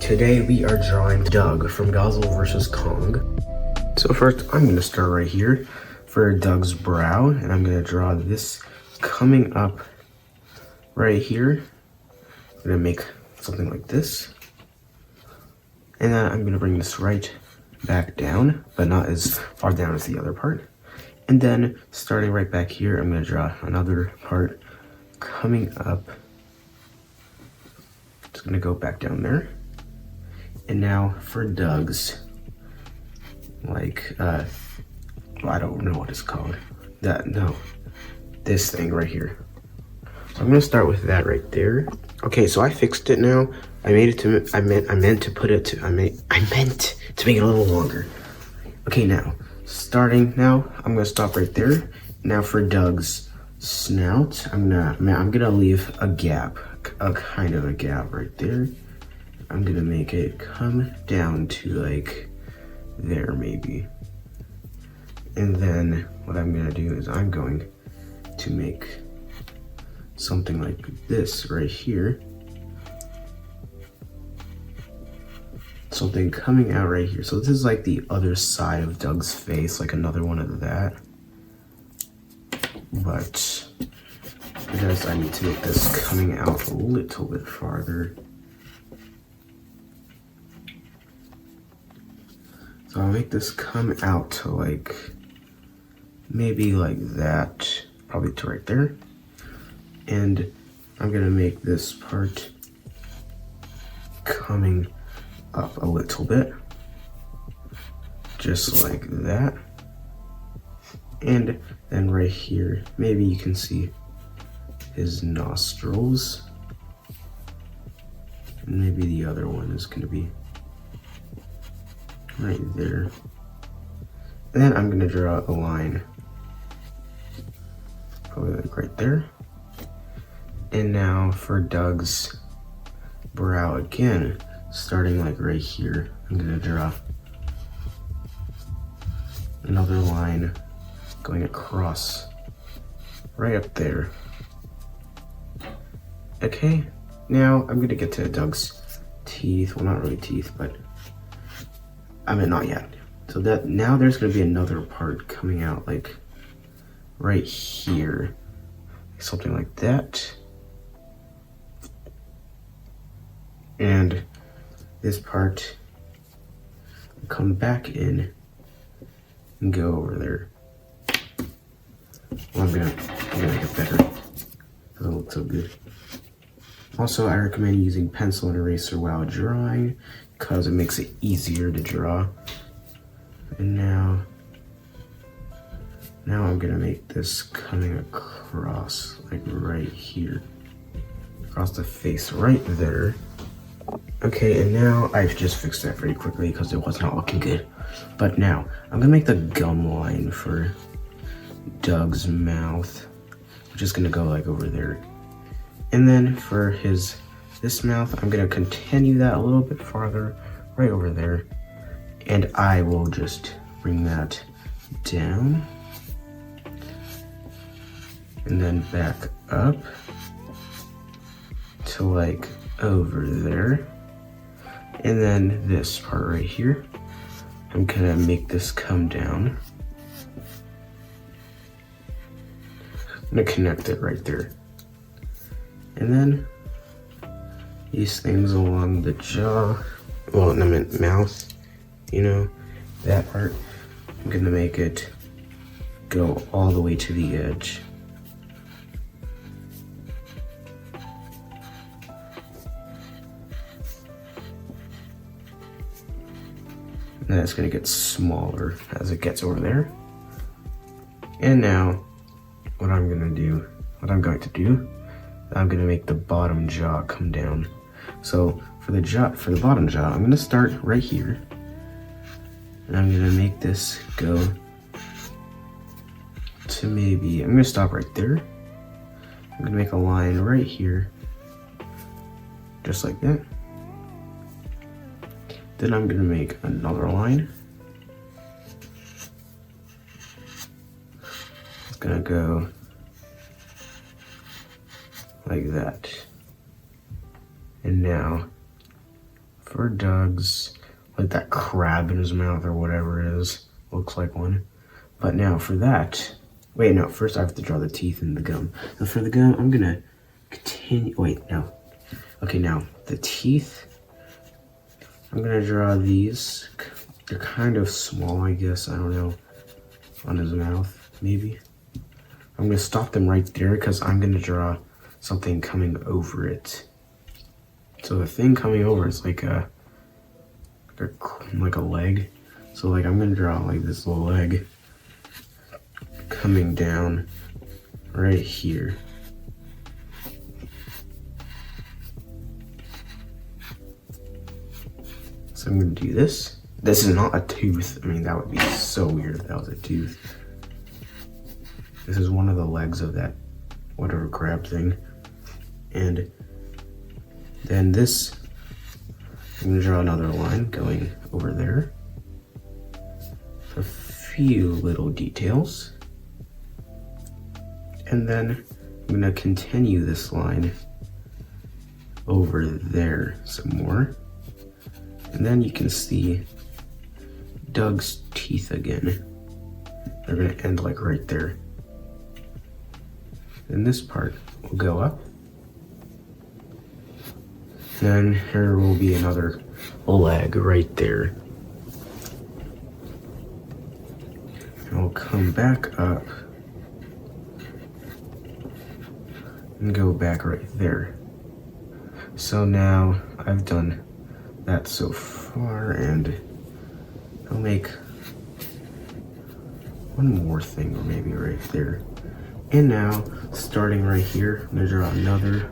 Today we are drawing Doug from Godzilla vs. Kong. So first I'm going to start right here for Doug's brow, and I'm going to draw this coming up right here. I'm going to make something like this. And then I'm going to bring this right back down, but not as far down as the other part. And then starting right back here, I'm going to draw another part coming up. It's going to go back down there. And now for Doug's, well, I don't know what it's called. This thing right here. So I'm gonna start with that right there. Okay, so I fixed it now. I meant to make it a little longer. Okay, now, I'm gonna stop right there. Now for Doug's snout, I'm gonna leave a gap, a kind of a gap right there. I'm gonna make it come down to like there maybe. And then what I'm gonna do is I'm going to make something like this right here. Something coming out right here. So this is like the other side of Doug's face, like another one of that. But because I need to make this coming out a little bit farther. So I'll make this come out to like, maybe like that, probably to right there. And I'm gonna make this part coming up a little bit, just like that. And then right here, maybe you can see his nostrils. And maybe the other one is gonna be right there. And then I'm gonna draw a line, probably like right there. And now for Doug's brow again, starting like right here, I'm gonna draw another line going across right up there. Okay, now I'm gonna get to Doug's teeth. Well, not really teeth, but not yet. So that now there's gonna be another part coming out like right here, something like that. And this part will come back in and go over there. Well, I'm gonna make it better. It doesn't look so good. Also, I recommend using pencil and eraser while drawing because it makes it easier to draw. And now I'm gonna make this coming across, like right here, across the face, right there. Okay, and now I've just fixed that pretty quickly because it was not looking good. But now, I'm gonna make the gum line for Doug's mouth, which is gonna go like over there. And then for this mouth, I'm gonna continue that a little bit farther, right over there. And I will just bring that down. And then back up to like over there. And then this part right here, I'm gonna make this come down. I'm gonna connect it right there. And then these things along the jaw, well, I meant mouth, that part, I'm gonna make it go all the way to the edge. And it's gonna get smaller as it gets over there. And now, what I'm going to do, I'm gonna make the bottom jaw come down. So for the bottom jaw, I'm gonna start right here. And I'm gonna make this go to maybe, I'm gonna stop right there. I'm gonna make a line right here, just like that. Then I'm gonna make another line. It's gonna go like that. And now for Doug's, like that crab in his mouth or whatever it is. Looks like one. But now for that, wait, no, first I have to draw the teeth and the gum. So for the gum, I'm gonna continue, wait, no. Okay, now the teeth, I'm gonna draw these. They're kind of small, I guess, I don't know, on his mouth, maybe. I'm gonna stop them right there because I'm gonna draw something coming over it. So the thing coming over is like a leg. So like I'm gonna draw like this little leg coming down right here. So I'm gonna do this. This is not a tooth. I mean, that would be so weird if that was a tooth. This is one of the legs of that whatever crab thing. And then this, I'm gonna draw another line going over there. A few little details. And then I'm gonna continue this line over there some more. And then you can see Doug's teeth again. They're gonna end like right there. And this part will go up. Then there will be another leg right there. And we'll come back up and go back right there. So now I've done that so far, and I'll make one more thing maybe right there. And now, starting right here, I'm gonna draw another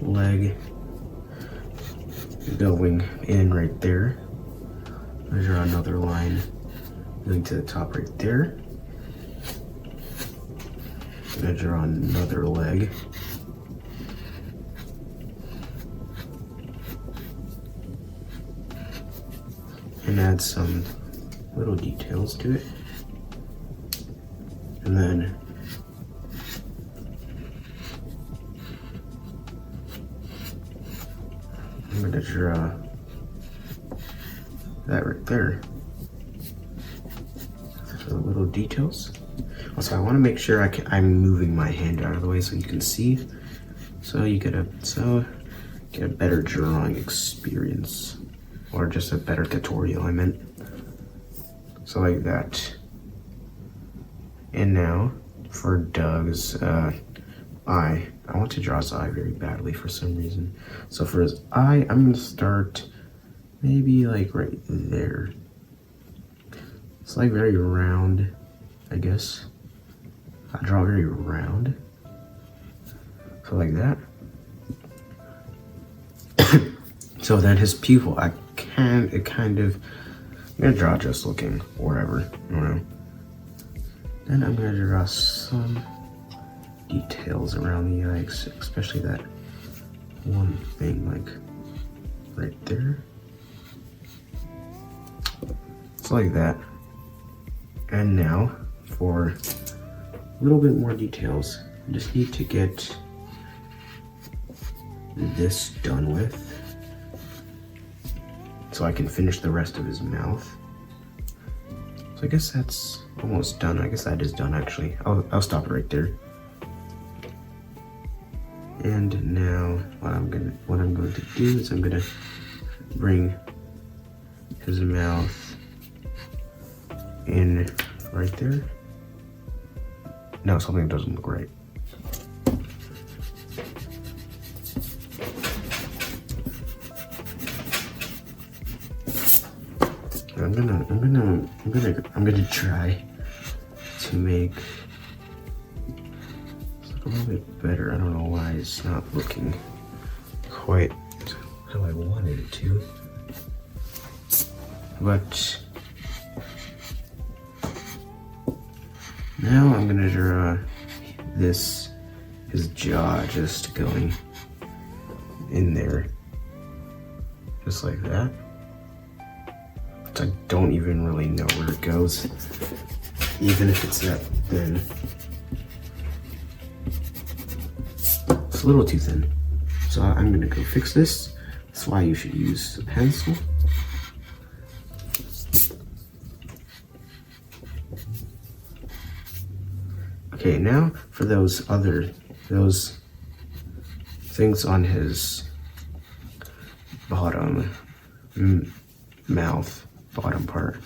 leg going in right there. I'm gonna draw another line going to the top right there. I'm gonna draw another leg. And add some little details to it. And then I'm gonna draw that right there. So the little details. Also, I want to make sure I'm moving my hand out of the way so you can see. So you get a better drawing experience, or just a better tutorial, I meant. So like that. And now for Doug's eye. I want to draw his eye very badly for some reason. So for his eye, I'm gonna start maybe like right there. It's like very round, I guess. I draw very round. So like that. So then his pupil, I'm gonna draw just looking wherever, I don't know. Then I'm gonna draw some details around the eye, especially that one thing, like right there. It's like that. And now for a little bit more details, I just need to get this done with so I can finish the rest of his mouth. So I guess that's almost done. I guess that is done actually. I'll stop it right there. And now what I'm going to do is I'm gonna bring his mouth in right there. No, something doesn't look right. I'm gonna try to make it a little bit better. I don't know why it's not looking quite how I wanted it to. But now I'm gonna draw his jaw just going in there. Just like that. I don't even really know where it goes, even if it's that thin. It's a little too thin. So I'm gonna go fix this That's why you should use a pencil. Okay, now for those things on his bottom mouth, bottom part.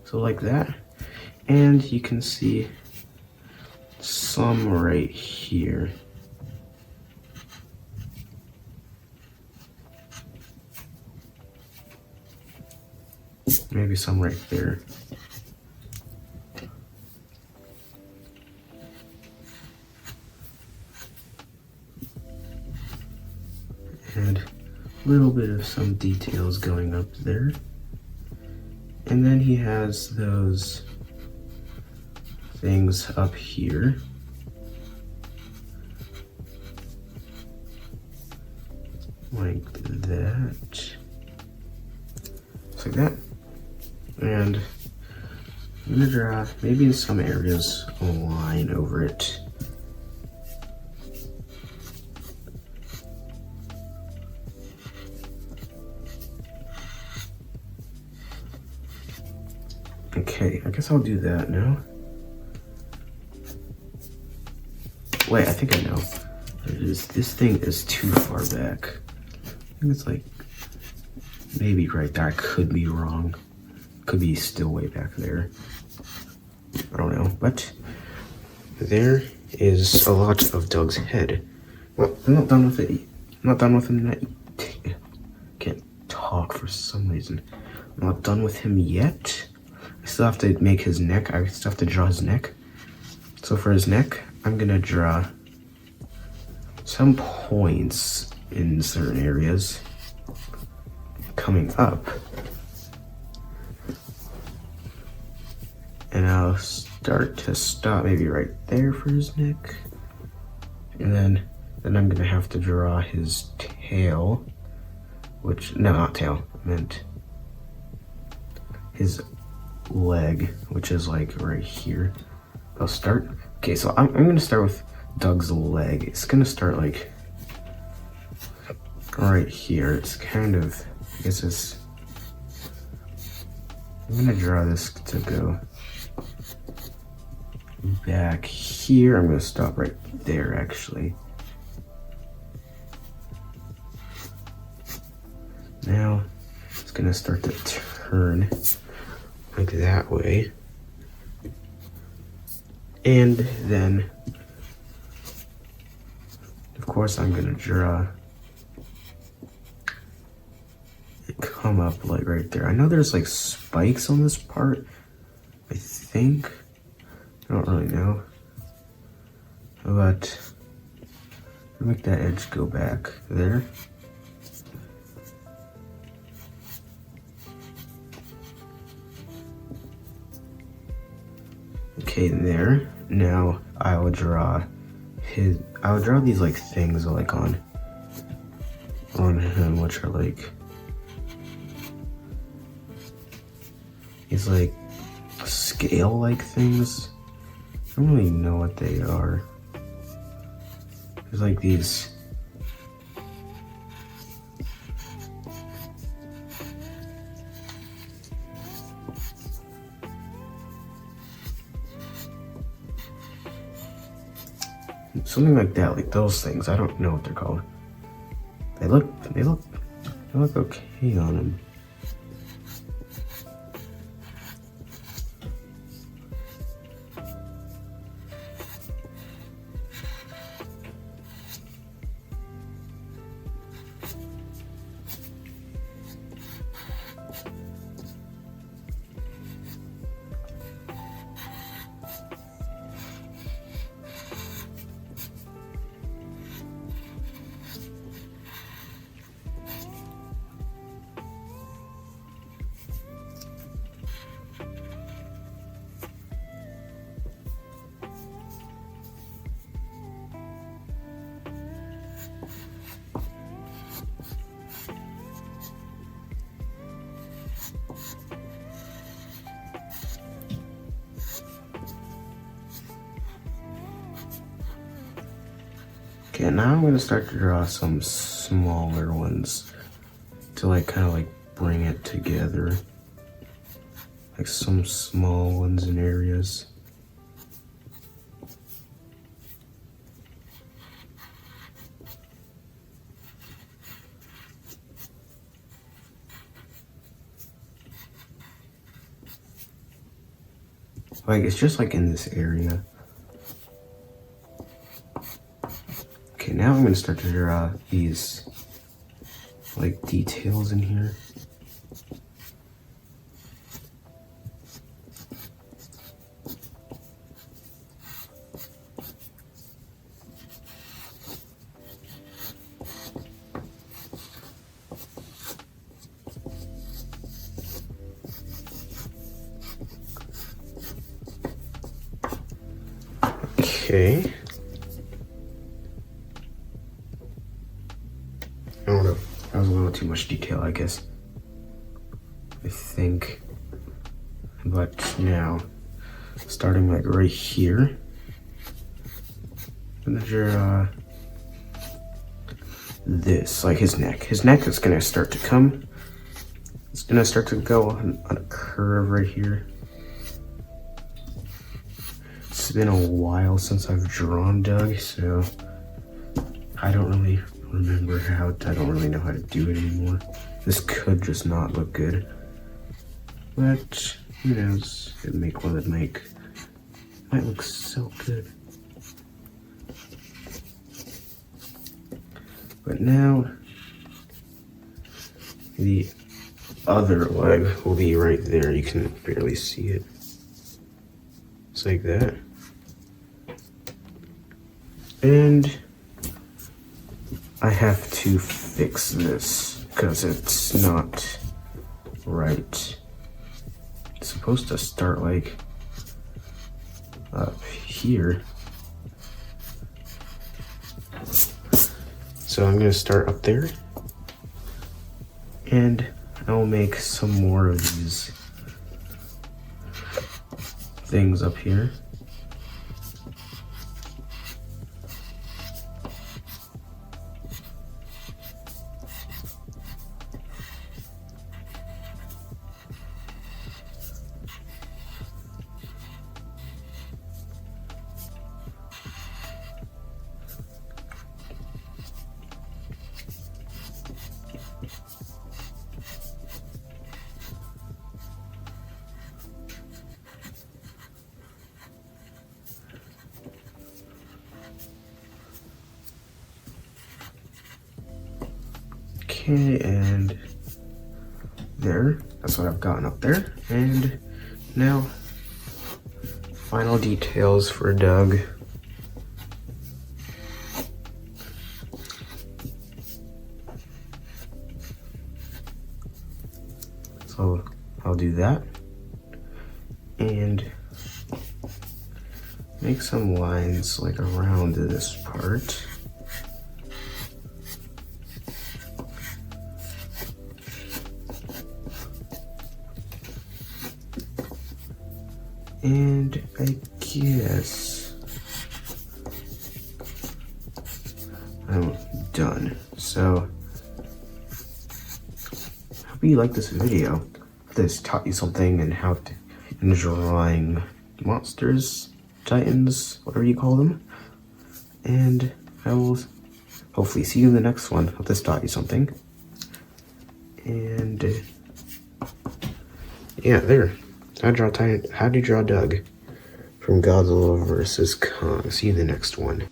So like that. And you can see some right here. Maybe some right there. And a little bit of some details going up there. And then he has those things up here. Like that. Just like that. And I'm gonna draw, maybe in some areas, a line over it. Okay, I guess I'll do that now. Wait, I think I know. This thing is too far back. I think it's like maybe right there. I could be wrong. Could be still way back there. I don't know, but there is a lot of Doug's head. Well, I'm not done with it. I'm not done with him yet. Can't talk for some reason. I'm not done with him yet. I still have to make his neck. I still have to draw his neck. So for his neck, I'm gonna draw some points in certain areas coming up. And I'll start to stop maybe right there for his neck. And then I'm gonna have to draw his tail, which, no, not tail, I meant his leg, which is like right here. I'll start, okay, so I'm gonna start with Doug's leg. It's gonna start like right here. It's kind of, I guess it's, I'm gonna draw this to go back here. I'm gonna stop right there actually. Now it's gonna start to turn like that way. And then, of course, I'm gonna draw it come up like right there. I know there's like spikes on this part, I think. I don't really know. But I'll make that edge go back there. Okay, there. Now I will draw these like things like on him, which are like these like scale like things. I don't really know what they are. There's like these something like that, like those things. I don't know what they're called. They look okay on him. Okay, now I'm gonna start to draw some smaller ones to like kind of like bring it together. Like some small ones in areas. Like it's just like in this area. Okay, now I'm gonna start to draw these like details in here. Okay. I don't know. That was a little too much detail, I guess. I think. But now, starting like right here, I'm gonna draw this, like his neck. His neck is gonna start to come. It's gonna start to go on a curve right here. It's been a while since I've drawn Doug, so I don't really remember how, I don't really know how to do it anymore. This could just not look good. But, who knows, it might look so good. But now, the other leg will be right there. You can barely see it. It's like that. And I have to fix this because it's not right. It's supposed to start like up here. So I'm gonna start up there and I'll make some more of these things up here. Okay, and there, that's what I've gotten up there. And now, final details for Doug. So I'll do that and make some lines like around this part. And I guess I'm done. So, hope you like this video. This taught you something in how to, in drawing monsters, titans, whatever you call them. And I will hopefully see you in the next one. Hope this taught you something. And yeah, there. How do you draw Doug from Godzilla vs. Kong? See you in the next one.